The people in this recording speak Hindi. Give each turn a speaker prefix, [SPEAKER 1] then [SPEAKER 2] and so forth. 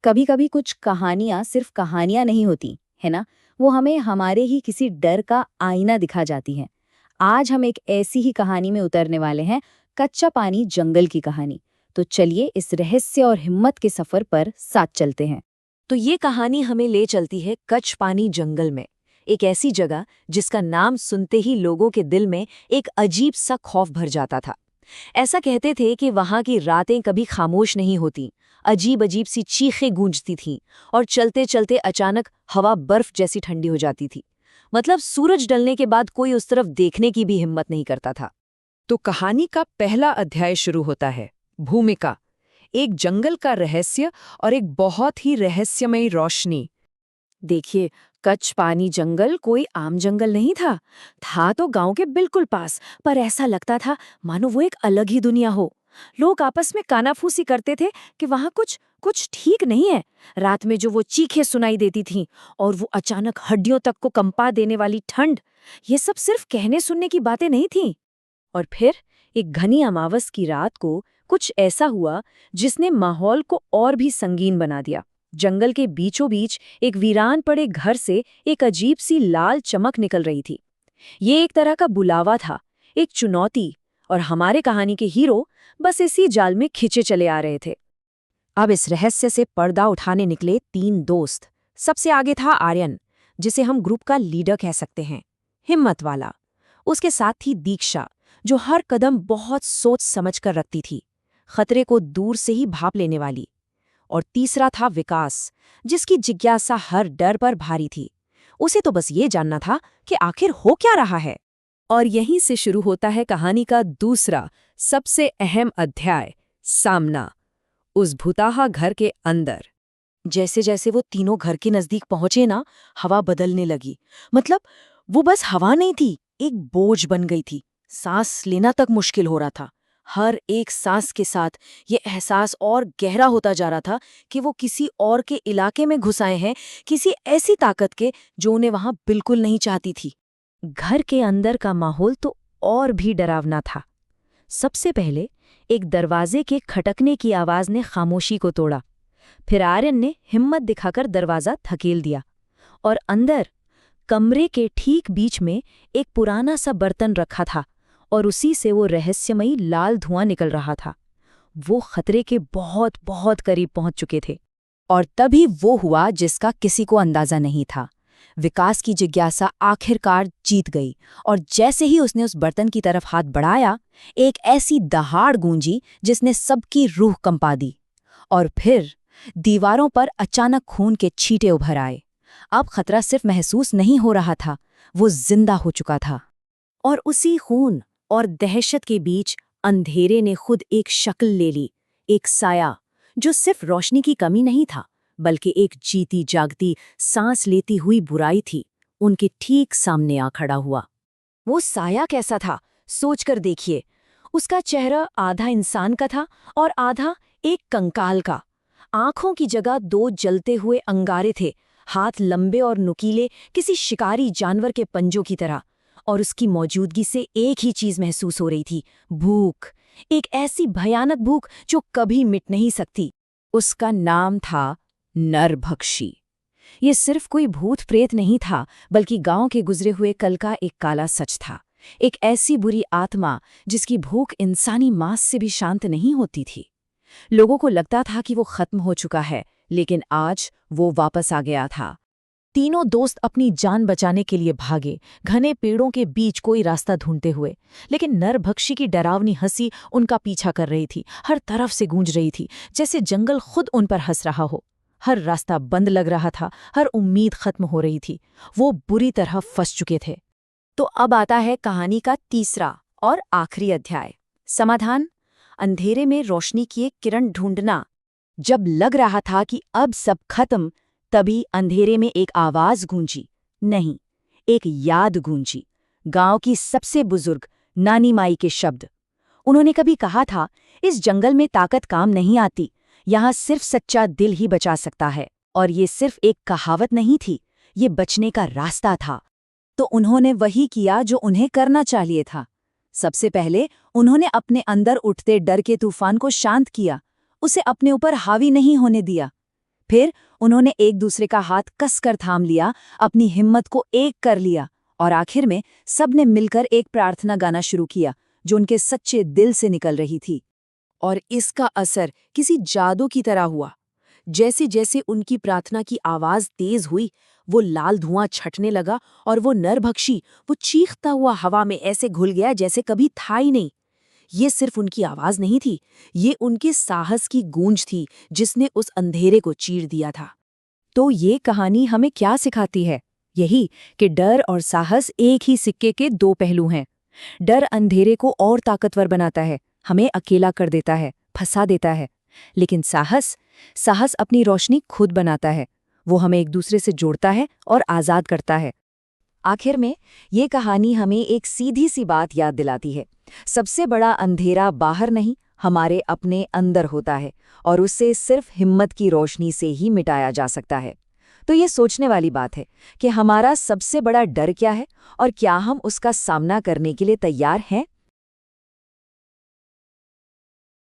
[SPEAKER 1] कभी कभी कुछ कहानियां सिर्फ कहानियां नहीं होती है ना। वो हमें हमारे ही किसी डर का आईना दिखा जाती हैं। आज हम एक ऐसी ही कहानी में उतरने वाले हैं, कच्चा पानी जंगल की कहानी। तो चलिए इस रहस्य और हिम्मत के सफर पर साथ चलते हैं।
[SPEAKER 2] तो ये कहानी हमें ले चलती है कच्च पानी जंगल में, एक ऐसी जगह जिसका नाम सुनते ही लोगों के दिल में एक अजीब सा खौफ भर जाता था। ऐसा कहते थे कि वहां की रातें कभी खामोश नहीं होती, अजीब अजीब सी चीखें गूंजती थीं और चलते चलते अचानक हवा बर्फ जैसी ठंडी हो जाती थी। मतलब सूरज ढलने के बाद कोई उस तरफ देखने की भी हिम्मत नहीं करता था।
[SPEAKER 3] तो कहानी का पहला अध्याय शुरू होता है। भूमिका, एक जंगल का रहस्य और एक बहुत ही रहस्यमयी रोशनी।
[SPEAKER 2] देखिए, कच्च पानी जंगल कोई आम जंगल नहीं था तो गांव के बिल्कुल पास, पर ऐसा लगता था मानो वो एक अलग ही दुनिया हो। लोग आपस में कानाफूसी करते थे कि वहां कुछ कुछ ठीक नहीं है। रात में जो वो चीखें सुनाई देती थीं और वो अचानक हड्डियों तक को कंपा देने वाली ठंड, ये सब सिर्फ कहने सुनने की बातें नहीं थीं। और फिर एक घनी अमावस की रात को कुछ ऐसा हुआ जिसने माहौल को और भी संगीन बना दिया। जंगल के बीचों बीच एक वीरान पड़े घर से एक अजीब सी लाल चमक निकल रही थी। ये एक तरह का बुलावा था, एक चुनौती, और हमारे कहानी के हीरो बस इसी जाल में खिंचे चले आ रहे थे। अब इस रहस्य से पर्दा उठाने निकले तीन दोस्त। सबसे आगे था आर्यन, जिसे हम ग्रुप का लीडर कह सकते हैं, हिम्मत वाला। उसके साथ थी दीक्षा, जो हर कदम बहुत सोच समझ कर रखती थी, खतरे को दूर से ही भाप लेने वाली। और तीसरा था विकास, जिसकी जिज्ञासा हर डर पर भारी थी। उसे तो बस ये जानना था कि आखिर हो क्या रहा है। और यहीं से शुरू होता है कहानी का दूसरा सबसे अहम अध्याय, सामना। उस भूताहा घर के अंदर जैसे जैसे वो तीनों घर के नजदीक पहुंचे ना, हवा बदलने लगी। मतलब वो बस हवा नहीं थी, एक बोझ बन गई थी। सांस लेना तक मुश्किल हो रहा था। हर एक सांस के साथ ये एहसास और गहरा होता जा रहा था कि वो किसी और के इलाके में घुस आए हैं, किसी ऐसी ताकत के जो उन्हें वहां बिल्कुल नहीं चाहती थी। घर के अंदर का माहौल तो और भी डरावना था। सबसे पहले एक दरवाजे के खटकने की आवाज ने खामोशी को तोड़ा। फिर आर्यन ने हिम्मत दिखाकर दरवाजा धकेल दिया, और अंदर कमरे के ठीक बीच में एक पुराना सा बर्तन रखा था, और उसी से वो रहस्यमयी लाल धुआं निकल रहा था। वो खतरे के बहुत बहुत करीब पहुंच चुके थे। और तभी वो हुआ जिसका किसी को अंदाजा नहीं था। विकास की जिज्ञासा आखिरकार जीत गई, और जैसे ही उसने उस बर्तन की तरफ हाथ बढ़ाया, एक ऐसी दहाड़ गूंजी जिसने सबकी रूह कंपा दी। और फिर दीवारों पर अचानक खून के छींटे उभर आए। अब खतरा सिर्फ महसूस नहीं हो रहा था, वो जिंदा हो चुका था। और उसी खून और दहशत के बीच अंधेरे ने खुद एक शक्ल ले ली, एक साया, जो सिर्फ रोशनी की कमी नहीं था, बल्कि एक जीती जागती सांस लेती हुई बुराई थी। उनके ठीक सामने आ खड़ा हुआ। वो साया कैसा था, सोचकर देखिए। उसका चेहरा आधा इंसान का था और आधा एक कंकाल का। आंखों की जगह दो जलते हुए अंगारे थे, हाथ लंबे और नुकीले, किसी शिकारी जानवर के पंजों की तरह। और उसकी मौजूदगी से एक ही चीज महसूस हो रही थी, भूख। एक ऐसी भयानक भूख जो कभी मिट नहीं सकती। उसका नाम था नरभक्षी। ये सिर्फ कोई भूत प्रेत नहीं था, बल्कि गांव के गुजरे हुए कल का एक काला सच था। एक ऐसी बुरी आत्मा जिसकी भूख इंसानी मांस से भी शांत नहीं होती थी। लोगों को लगता था कि वो खत्म हो चुका है, लेकिन आज वो वापस आ गया था। तीनों दोस्त अपनी जान बचाने के लिए भागे, घने पेड़ों के बीच कोई रास्ता ढूंढते हुए। लेकिन नरभक्षी की डरावनी हंसी उनका पीछा कर रही थी, हर तरफ से गूंज रही थी, जैसे जंगल खुद उन पर हंस रहा हो। हर रास्ता बंद लग रहा था, हर उम्मीद खत्म हो रही थी। वो बुरी तरह फंस चुके थे। तो अब आता है कहानी का तीसरा और आखिरी अध्याय, समाधान। अंधेरे में रोशनी की एक किरण ढूंढना। जब लग रहा था कि अब सब खत्म, तभी अंधेरे में एक आवाज गूंजी। नहीं, एक याद गूंजी। गांव की सबसे बुजुर्ग नानी माई के शब्द। उन्होंने कभी कहा था, इस जंगल में ताकत काम नहीं आती, यहाँ सिर्फ सच्चा दिल ही बचा सकता है। और ये सिर्फ एक कहावत नहीं थी, ये बचने का रास्ता था। तो उन्होंने वही किया जो उन्हें करना चाहिए था। सबसे पहले उन्होंने अपने अंदर उठते डर के तूफान को शांत किया, उसे अपने ऊपर हावी नहीं होने दिया। फिर उन्होंने एक दूसरे का हाथ कसकर थाम लिया, अपनी हिम्मत को एक कर लिया और आखिर में सबने मिलकर एक प्रार्थना गाना शुरू किया जो उनके सच्चे दिल से निकल रही थी। और इसका असर किसी जादू की तरह हुआ। जैसे जैसे उनकी प्रार्थना की आवाज तेज हुई, वो लाल धुआं छटने लगा और वो नरभक्षी, वो चीखता हुआ हवा में ऐसे घुल गया जैसे कभी था ही नहीं। ये सिर्फ उनकी आवाज नहीं थी, ये उनके साहस की गूंज थी जिसने उस अंधेरे को चीर दिया था। तो ये कहानी हमें क्या सिखाती है? यही कि डर और साहस एक ही सिक्के के दो पहलू हैं। डर अंधेरे को और ताकतवर बनाता है, हमें अकेला कर देता है, फंसा देता है। लेकिन साहस अपनी रोशनी खुद बनाता है। वो हमें एक दूसरे से जोड़ता है और आज़ाद करता है। आखिर में ये कहानी हमें एक सीधी सी बात याद दिलाती है। सबसे बड़ा अंधेरा बाहर नहीं, हमारे अपने अंदर होता है और उससे सिर्फ हिम्मत की रोशनी से ही मिटाया जा सकता है। तो ये सोचने वाली बात है कि हमारा सबसे बड़ा डर क्या है और क्या हम उसका सामना करने के लिए तैयार हैं?